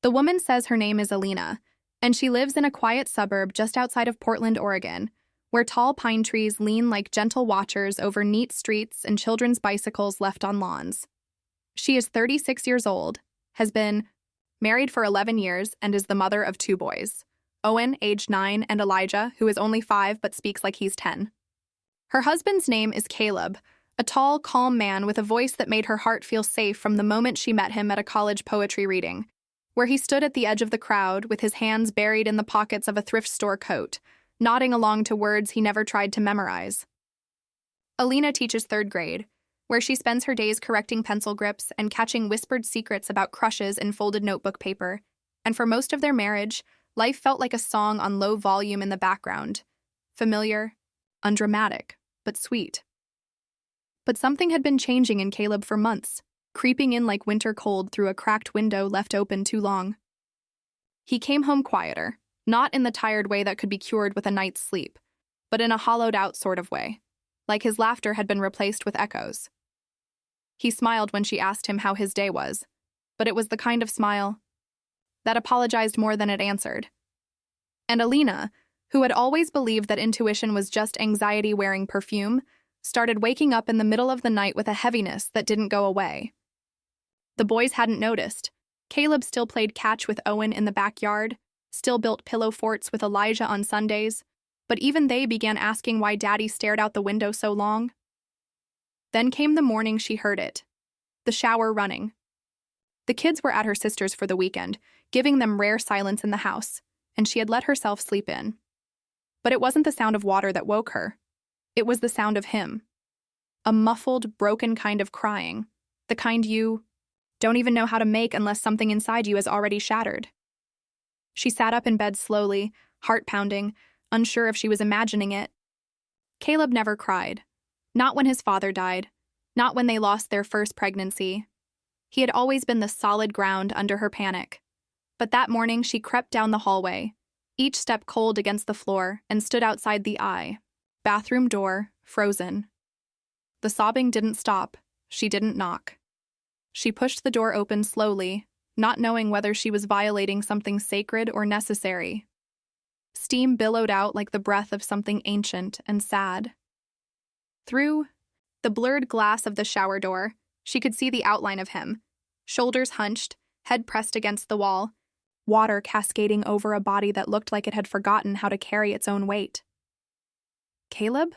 The woman says her name is Alina, and she lives in a quiet suburb just outside of Portland, Oregon, where tall pine trees lean like gentle watchers over neat streets and children's bicycles left on lawns. She is 36 years old, has been married for 11 years, and is the mother of 2 boys, Owen, age 9, and Elijah, who is only 5 but speaks like he's 10. Her husband's name is Caleb, a tall, calm man with a voice that made her heart feel safe from the moment she met him at a college poetry reading, where he stood at the edge of the crowd with his hands buried in the pockets of a thrift store coat, nodding along to words he never tried to memorize. Alina teaches 3rd grade, where she spends her days correcting pencil grips and catching whispered secrets about crushes in folded notebook paper, and for most of their marriage, life felt like a song on low volume in the background, familiar, undramatic, but sweet. But something had been changing in Caleb for months, creeping in like winter cold through a cracked window left open too long. He came home quieter, not in the tired way that could be cured with a night's sleep, but in a hollowed-out sort of way, like his laughter had been replaced with echoes. He smiled when she asked him how his day was, but it was the kind of smile that apologized more than it answered. And Alina, who had always believed that intuition was just anxiety wearing perfume, started waking up in the middle of the night with a heaviness that didn't go away. The boys hadn't noticed. Caleb still played catch with Owen in the backyard, still built pillow forts with Elijah on Sundays, but even they began asking why Daddy stared out the window so long. Then came the morning she heard it. The shower running. The kids were at her sister's for the weekend, giving them rare silence in the house, and she had let herself sleep in. But it wasn't the sound of water that woke her. It was the sound of him. A muffled, broken kind of crying, the kind you don't even know how to make unless something inside you has already shattered. She sat up in bed slowly, heart pounding, unsure if she was imagining it. Caleb never cried. Not when his father died. Not when they lost their first pregnancy. He had always been the solid ground under her panic. But that morning she crept down the hallway, each step cold against the floor, and stood outside the bathroom door, frozen. The sobbing didn't stop. She didn't knock. She pushed the door open slowly, not knowing whether she was violating something sacred or necessary. Steam billowed out like the breath of something ancient and sad. Through the blurred glass of the shower door, she could see the outline of him, shoulders hunched, head pressed against the wall, water cascading over a body that looked like it had forgotten how to carry its own weight. "Caleb?"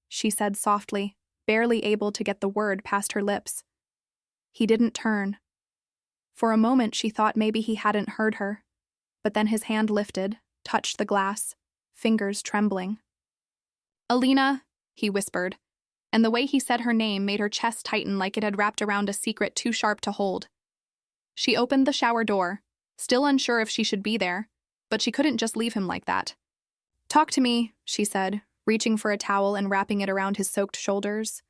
she said softly, barely able to get the word past her lips. He didn't turn. For a moment she thought maybe he hadn't heard her, but then his hand lifted, touched the glass, fingers trembling. "Alina," he whispered, and the way he said her name made her chest tighten like it had wrapped around a secret too sharp to hold. She opened the shower door, still unsure if she should be there, but she couldn't just leave him like that. "Talk to me," she said, reaching for a towel and wrapping it around his soaked shoulders.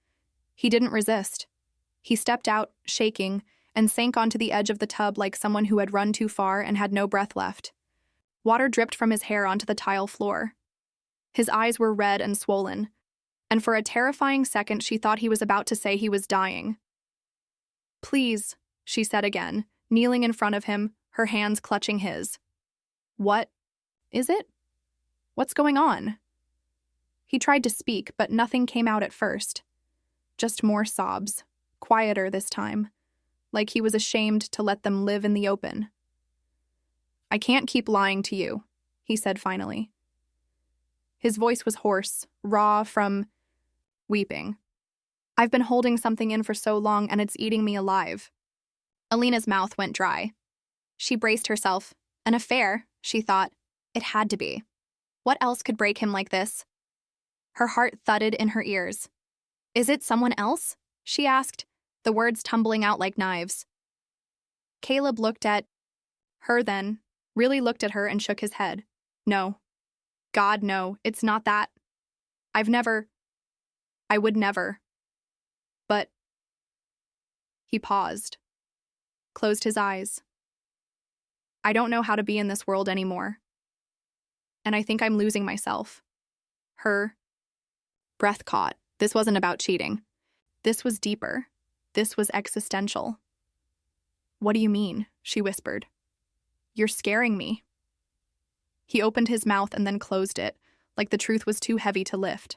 He didn't resist. He stepped out, shaking, and sank onto the edge of the tub like someone who had run too far and had no breath left. Water dripped from his hair onto the tile floor. His eyes were red and swollen, and for a terrifying second she thought he was about to say he was dying. "Please," she said again, kneeling in front of him, her hands clutching his. "What is it? What's going on?" He tried to speak, but nothing came out at first. Just more sobs, quieter this time, like he was ashamed to let them live in the open. "I can't keep lying to you," he said finally. His voice was hoarse, raw from weeping. "I've been holding something in for so long and it's eating me alive." Alina's mouth went dry. She braced herself. An affair, she thought. It had to be. What else could break him like this? Her heart thudded in her ears. "Is it someone else?" she asked, the words tumbling out like knives. Caleb looked at her then, really looked at her and shook his head. "No. God, no, it's not that. I would never. But..." He paused, closed his eyes. "I don't know how to be in this world anymore. And I think I'm losing myself." Her breath caught. This wasn't about cheating. This was deeper. This was existential. "What do you mean?" she whispered. You're scaring me. He opened his mouth and then closed it, like the truth was too heavy to lift.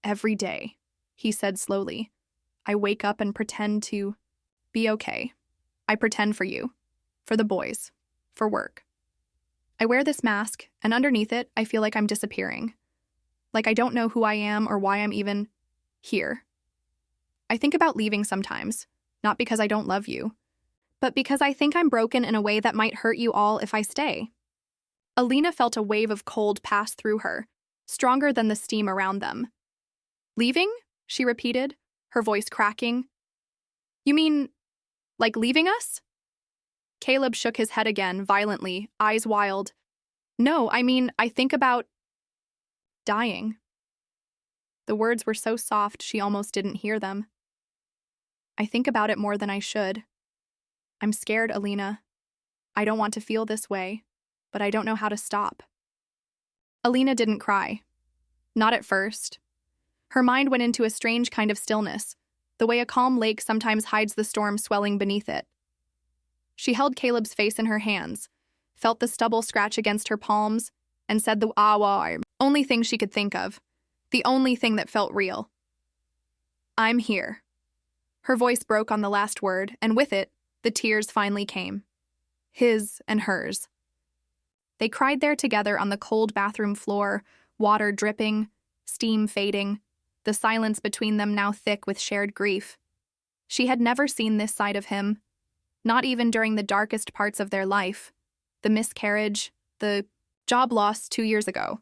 Every day, he said slowly, I wake up and pretend to be okay. I pretend for you, for the boys, for work. I wear this mask, and underneath it, I feel like I'm disappearing. Like I don't know who I am or why I'm even here. I think about leaving sometimes, not because I don't love you, but because I think I'm broken in a way that might hurt you all if I stay. Alina felt a wave of cold pass through her, stronger than the steam around them. Leaving? She repeated, her voice cracking. You mean, like leaving us? Caleb shook his head again, violently, eyes wild. No, I mean, I think about dying. The words were so soft she almost didn't hear them. I think about it more than I should. I'm scared, Alina. I don't want to feel this way, but I don't know how to stop. Alina didn't cry. Not at first. Her mind went into a strange kind of stillness, the way a calm lake sometimes hides the storm swelling beneath it. She held Caleb's face in her hands, felt the stubble scratch against her palms, and said the only thing she could think of, the only thing that felt real. I'm here. Her voice broke on the last word, and with it, the tears finally came. His and hers. They cried there together on the cold bathroom floor, water dripping, steam fading, the silence between them now thick with shared grief. She had never seen this side of him, not even during the darkest parts of their life, the miscarriage, the job loss 2 years ago.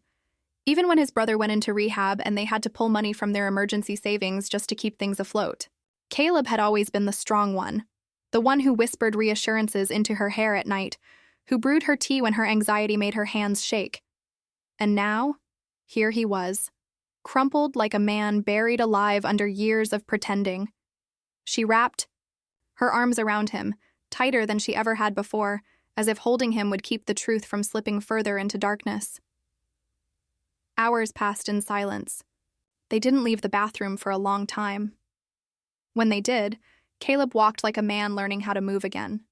Even when his brother went into rehab and they had to pull money from their emergency savings just to keep things afloat. Caleb had always been the strong one, the one who whispered reassurances into her hair at night, who brewed her tea when her anxiety made her hands shake. And now, here he was, crumpled like a man buried alive under years of pretending. She wrapped her arms around him, tighter than she ever had before, as if holding him would keep the truth from slipping further into darkness. Hours passed in silence. They didn't leave the bathroom for a long time. When they did, Caleb walked like a man learning how to move again.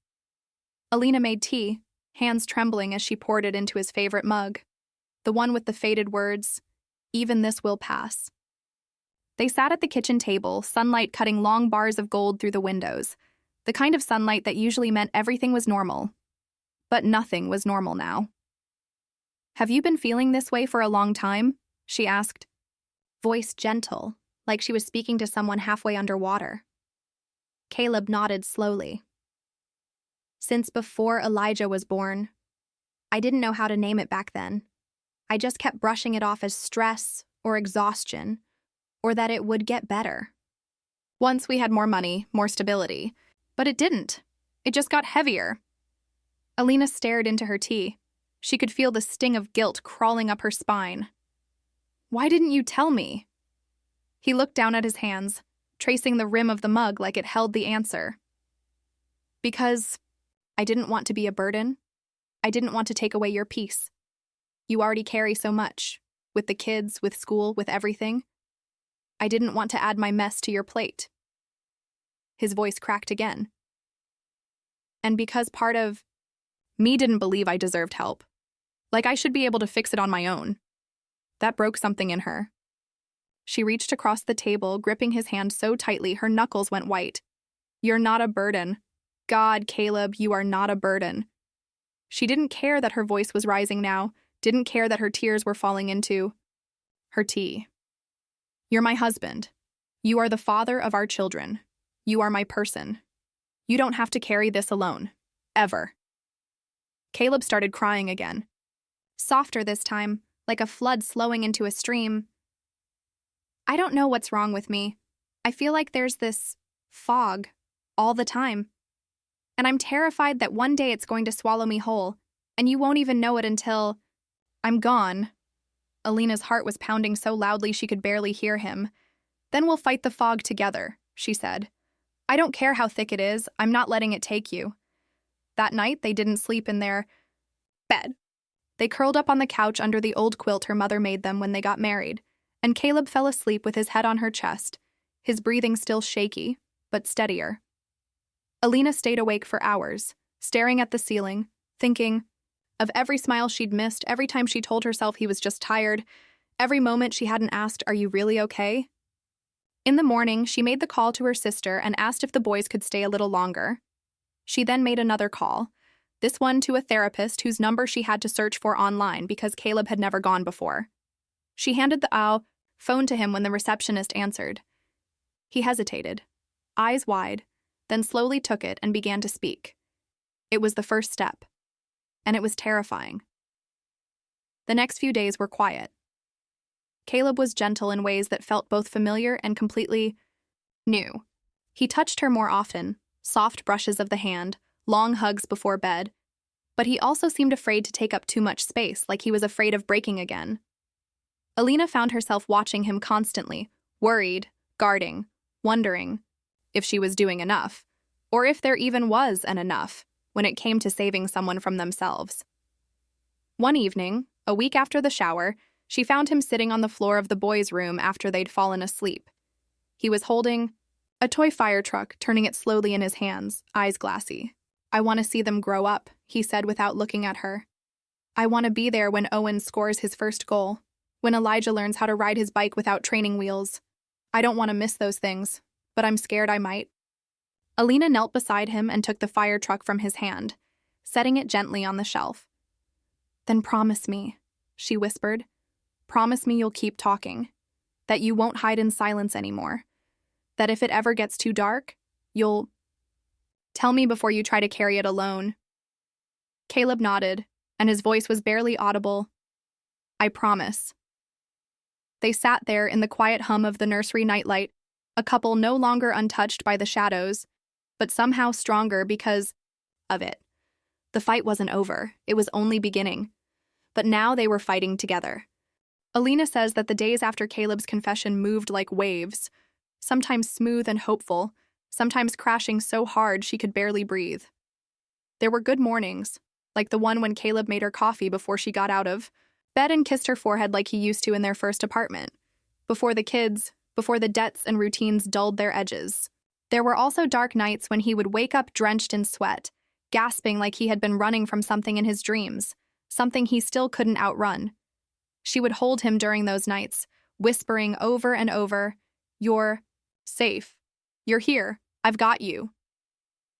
Alina made tea, hands trembling as she poured it into his favorite mug, the one with the faded words, "Even this will pass." They sat at the kitchen table, sunlight cutting long bars of gold through the windows, the kind of sunlight that usually meant everything was normal. But nothing was normal now. Have you been feeling this way for a long time? She asked, voice gentle, like she was speaking to someone halfway underwater. Caleb nodded slowly. Since before Elijah was born. I didn't know how to name it back then. I just kept brushing it off as stress or exhaustion, or that it would get better. Once we had more money, more stability, but it didn't. It just got heavier. Alina stared into her tea. She could feel the sting of guilt crawling up her spine. Why didn't you tell me? He looked down at his hands, tracing the rim of the mug like it held the answer. Because I didn't want to be a burden. I didn't want to take away your peace. You already carry so much, with the kids, with school, with everything. I didn't want to add my mess to your plate. His voice cracked again. And because part of me didn't believe I deserved help. Like I should be able to fix it on my own. That broke something in her. She reached across the table, gripping his hand so tightly her knuckles went white. You're not a burden. God, Caleb, you are not a burden. She didn't care that her voice was rising now, didn't care that her tears were falling into her tea. You're my husband. You are the father of our children. You are my person. You don't have to carry this alone. Ever. Caleb started crying again. Softer this time, like a flood slowing into a stream. I don't know what's wrong with me. I feel like there's this fog all the time. And I'm terrified that one day it's going to swallow me whole, and you won't even know it until I'm gone. Alina's heart was pounding so loudly she could barely hear him. Then we'll fight the fog together, she said. I don't care how thick it is, I'm not letting it take you. That night, they didn't sleep in their bed. They curled up on the couch under the old quilt her mother made them when they got married, and Caleb fell asleep with his head on her chest, his breathing still shaky, but steadier. Alina stayed awake for hours, staring at the ceiling, thinking of every smile she'd missed, every time she told herself he was just tired, every moment she hadn't asked, "Are you really okay?" In the morning, she made the call to her sister and asked if the boys could stay a little longer. She then made another call, this one to a therapist whose number she had to search for online because Caleb had never gone before. She handed the phone to him when the receptionist answered. He hesitated, eyes wide, then slowly took it and began to speak. It was the first step, and it was terrifying. The next few days were quiet. Caleb was gentle in ways that felt both familiar and completely new. He touched her more often, soft brushes of the hand, long hugs before bed, but he also seemed afraid to take up too much space, like he was afraid of breaking again. Alina found herself watching him constantly, worried, guarding, wondering if she was doing enough, or if there even was an enough when it came to saving someone from themselves. One evening, a week after the shower, she found him sitting on the floor of the boys' room after they'd fallen asleep. He was holding a toy fire truck, turning it slowly in his hands, eyes glassy. "I want to see them grow up," he said without looking at her. "I want to be there when Owen scores his first goal, when Elijah learns how to ride his bike without training wheels. I don't want to miss those things, but I'm scared I might." Alina knelt beside him and took the fire truck from his hand, setting it gently on the shelf. "Then promise me," she whispered. "Promise me you'll keep talking, that you won't hide in silence anymore, that if it ever gets too dark, you'll tell me before you try to carry it alone." Caleb nodded, and his voice was barely audible. "I promise." They sat there in the quiet hum of the nursery nightlight, a couple no longer untouched by the shadows, but somehow stronger because of it. The fight wasn't over, it was only beginning. But now they were fighting together. Alina says that the days after Caleb's confession moved like waves, sometimes smooth and hopeful, sometimes crashing so hard she could barely breathe. There were good mornings, like the one when Caleb made her coffee before she got out of bed and kissed her forehead like he used to in their first apartment, before the kids, before the debts and routines dulled their edges. There were also dark nights when he would wake up drenched in sweat, gasping like he had been running from something in his dreams, something he still couldn't outrun. She would hold him during those nights, whispering over and over, "You're safe. You're here. I've got you."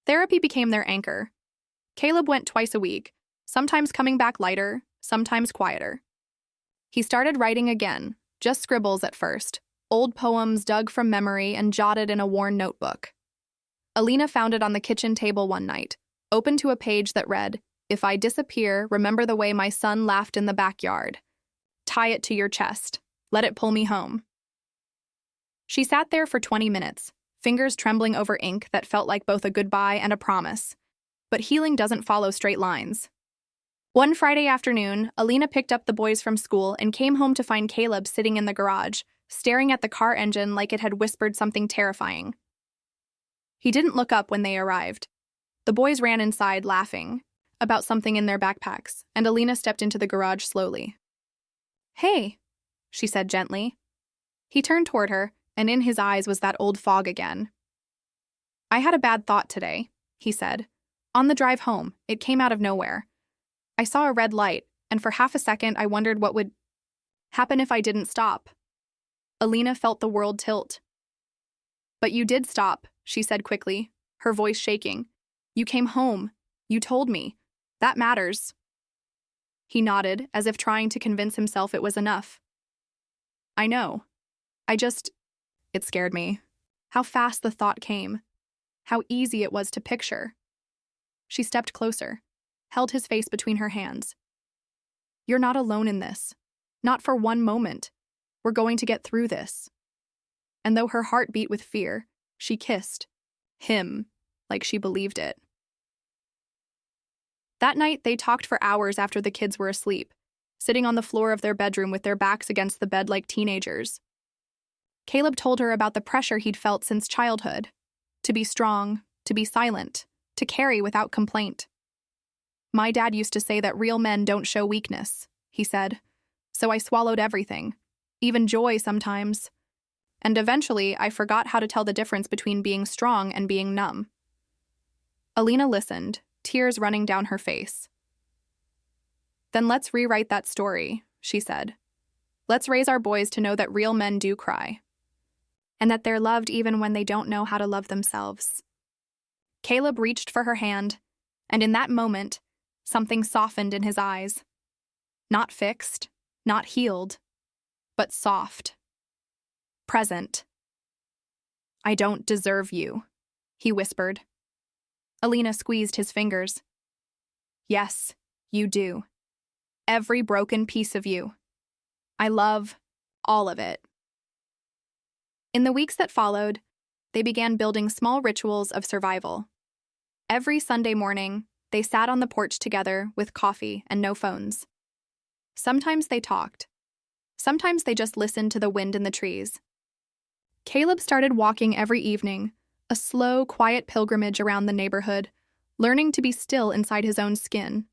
Therapy became their anchor. Caleb went twice a week, sometimes coming back lighter, sometimes quieter. He started writing again, just scribbles at first, old poems dug from memory and jotted in a worn notebook. Alina found it on the kitchen table one night, open to a page that read, "If I disappear, remember the way my son laughed in the backyard. Tie it to your chest. Let it pull me home." She sat there for 20 minutes, fingers trembling over ink that felt like both a goodbye and a promise. But healing doesn't follow straight lines. One Friday afternoon, Alina picked up the boys from school and came home to find Caleb sitting in the garage, staring at the car engine like it had whispered something terrifying. He didn't look up when they arrived. The boys ran inside, laughing about something in their backpacks, and Alina stepped into the garage slowly. "Hey," she said gently. He turned toward her, and in his eyes was that old fog again. "I had a bad thought today," he said. "On the drive home, it came out of nowhere. I saw a red light, and for half a second I wondered what would happen if I didn't stop." Alina felt the world tilt. "But you did stop," she said quickly, her voice shaking. "You came home. You told me. That matters." He nodded, as if trying to convince himself it was enough. "I know. It scared me. How fast the thought came. How easy it was to picture." She stepped closer, held his face between her hands. "You're not alone in this. Not for one moment. We're going to get through this." And though her heart beat with fear, she kissed him like she believed it. That night, they talked for hours after the kids were asleep, sitting on the floor of their bedroom with their backs against the bed like teenagers. Caleb told her about the pressure he'd felt since childhood, to be strong, to be silent, to carry without complaint. "My dad used to say that real men don't show weakness," he said, "so I swallowed everything, even joy sometimes. And eventually, I forgot how to tell the difference between being strong and being numb." Alina listened, tears running down her face. Then let's rewrite that story, she said. Let's raise our boys to know that real men do cry, and that they're loved even when they don't know how to love themselves. Caleb reached for her hand, and in that moment, something softened in his eyes. Not fixed, not healed, but soft. Present. I don't deserve you, he whispered. Alina squeezed his fingers. Yes, you do. Every broken piece of you. I love all of it. In the weeks that followed, they began building small rituals of survival. Every Sunday morning, they sat on the porch together with coffee and no phones. Sometimes they talked. Sometimes they just listened to the wind in the trees. Caleb started walking every evening, a slow, quiet pilgrimage around the neighborhood, learning to be still inside his own skin.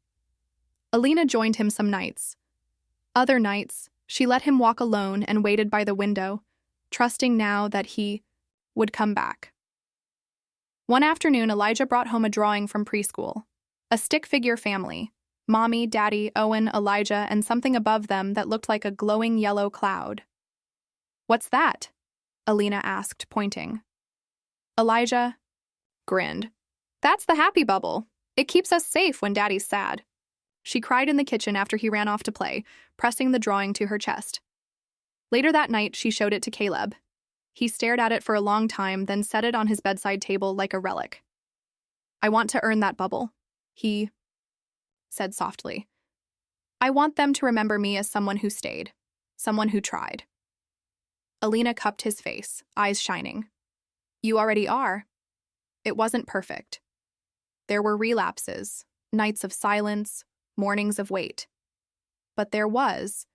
Alina joined him some nights. Other nights, she let him walk alone and waited by the window, trusting now that he would come back. One afternoon, Elijah brought home a drawing from preschool. A stick-figure family. Mommy, Daddy, Owen, Elijah, and something above them that looked like a glowing yellow cloud. What's that? Alina asked, pointing. Elijah grinned. That's the happy bubble. It keeps us safe when Daddy's sad. She cried in the kitchen after he ran off to play, pressing the drawing to her chest. Later that night, she showed it to Caleb. He stared at it for a long time, then set it on his bedside table like a relic. I want to earn that bubble, he said softly. I want them to remember me as someone who stayed, someone who tried. Alina cupped his face, eyes shining. You already are. It wasn't perfect. There were relapses, nights of silence, mornings of wait. But there was.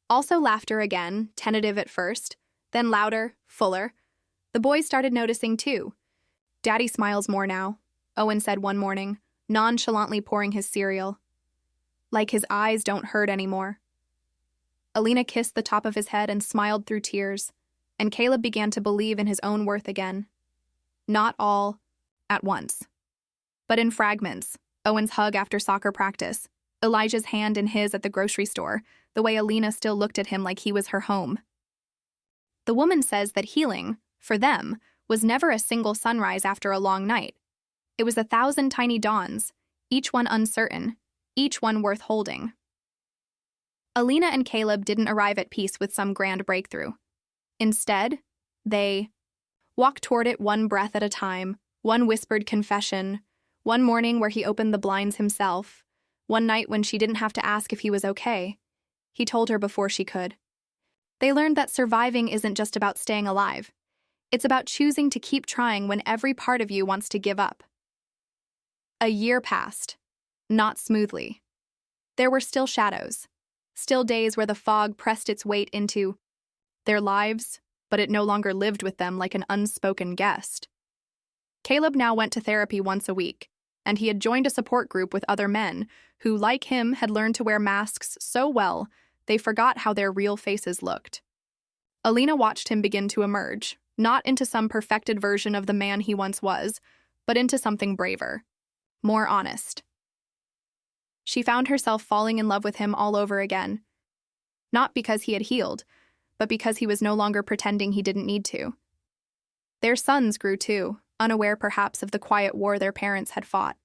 Also laughter again, tentative at first, then louder, fuller. The boys started noticing too. Daddy smiles more now, Owen said one morning, nonchalantly pouring his cereal. Like his eyes don't hurt anymore. Alina kissed the top of his head and smiled through tears, and Caleb began to believe in his own worth again. Not all at once, but in fragments. Owen's hug after soccer practice, Elijah's hand in his at the grocery store, the way Alina still looked at him like he was her home. The woman says that healing, for them, was never a single sunrise after a long night. It was 1,000 tiny dawns, each one uncertain, each one worth holding. Alina and Caleb didn't arrive at peace with some grand breakthrough. Instead, they walked toward it one breath at a time, one whispered confession, one morning where he opened the blinds himself, one night when she didn't have to ask if he was okay. He told her before she could. They learned that surviving isn't just about staying alive. It's about choosing to keep trying when every part of you wants to give up. A year passed, not smoothly. There were still shadows, still days where the fog pressed its weight into their lives, but it no longer lived with them like an unspoken guest. Caleb now went to therapy once a week, and he had joined a support group with other men who, like him, had learned to wear masks so well they forgot how their real faces looked. Alina watched him begin to emerge, not into some perfected version of the man he once was, but into something braver, more honest. She found herself falling in love with him all over again, not because he had healed, but because he was no longer pretending he didn't need to. Their sons grew too, unaware perhaps of the quiet war their parents had fought.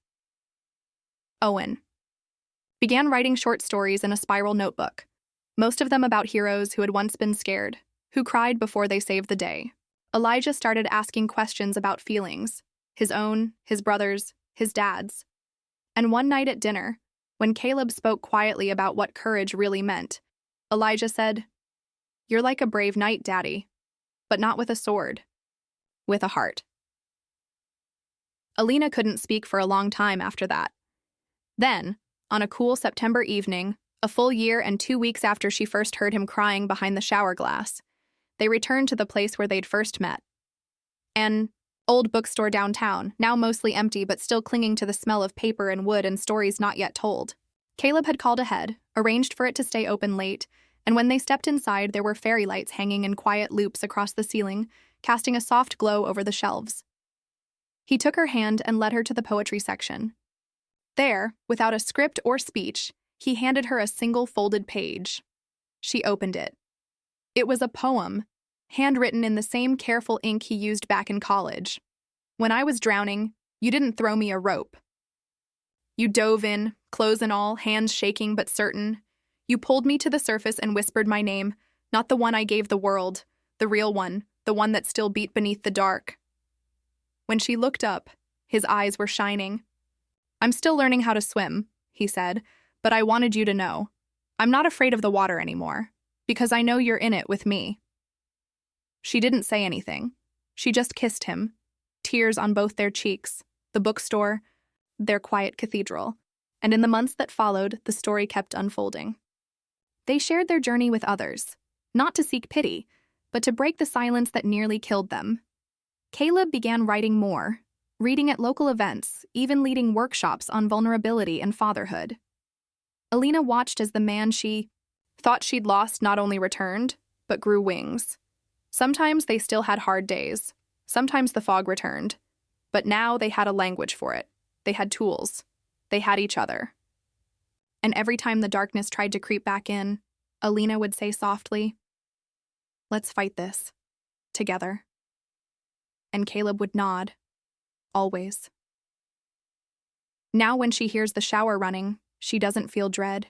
Owen began writing short stories in a spiral notebook, most of them about heroes who had once been scared, who cried before they saved the day. Elijah started asking questions about feelings, his own, his brother's, his dad's. And one night at dinner, when Caleb spoke quietly about what courage really meant, Elijah said, "You're like a brave knight, Daddy, but not with a sword, with a heart." Alina couldn't speak for a long time after that. Then, on a cool September evening, a full year and 2 weeks after she first heard him crying behind the shower glass, they returned to the place where they'd first met. An old bookstore downtown, now mostly empty but still clinging to the smell of paper and wood and stories not yet told. Caleb had called ahead, arranged for it to stay open late, and when they stepped inside, there were fairy lights hanging in quiet loops across the ceiling, casting a soft glow over the shelves. He took her hand and led her to the poetry section. There, without a script or speech, He handed her a single folded page. She opened it. It was a poem, handwritten in the same careful ink he used back in college. When I was drowning, you didn't throw me a rope. You dove in, clothes and all, hands shaking but certain. You pulled me to the surface and whispered my name, not the one I gave the world, the real one, the one that still beat beneath the dark. When she looked up, his eyes were shining. I'm still learning how to swim, he said, but I wanted you to know. I'm not afraid of the water anymore, because I know you're in it with me. She didn't say anything. She just kissed him, tears on both their cheeks, the bookstore, their quiet cathedral, and in the months that followed, the story kept unfolding. They shared their journey with others, not to seek pity, but to break the silence that nearly killed them. Caleb began writing more, reading at local events, even leading workshops on vulnerability and fatherhood. Alina watched as the man she thought she'd lost not only returned, but grew wings. Sometimes they still had hard days. Sometimes the fog returned. But now they had a language for it. They had tools. They had each other. And every time the darkness tried to creep back in, Alina would say softly, "Let's fight this. Together." And Caleb would nod. Always. Now when she hears the shower running, she doesn't feel dread.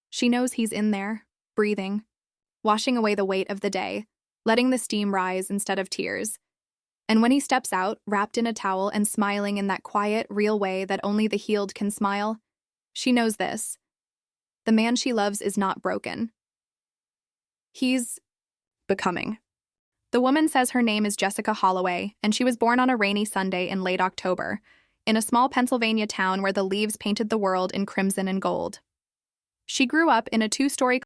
She knows he's in there, breathing, washing away the weight of the day, letting the steam rise instead of tears. And when he steps out, wrapped in a towel and smiling in that quiet, real way that only the healed can smile, she knows this. The man she loves is not broken. He's becoming. The woman says her name is Jessica Holloway, and she was born on a rainy Sunday in late October, in a small Pennsylvania town where the leaves painted the world in crimson and gold. She grew up in a 2-story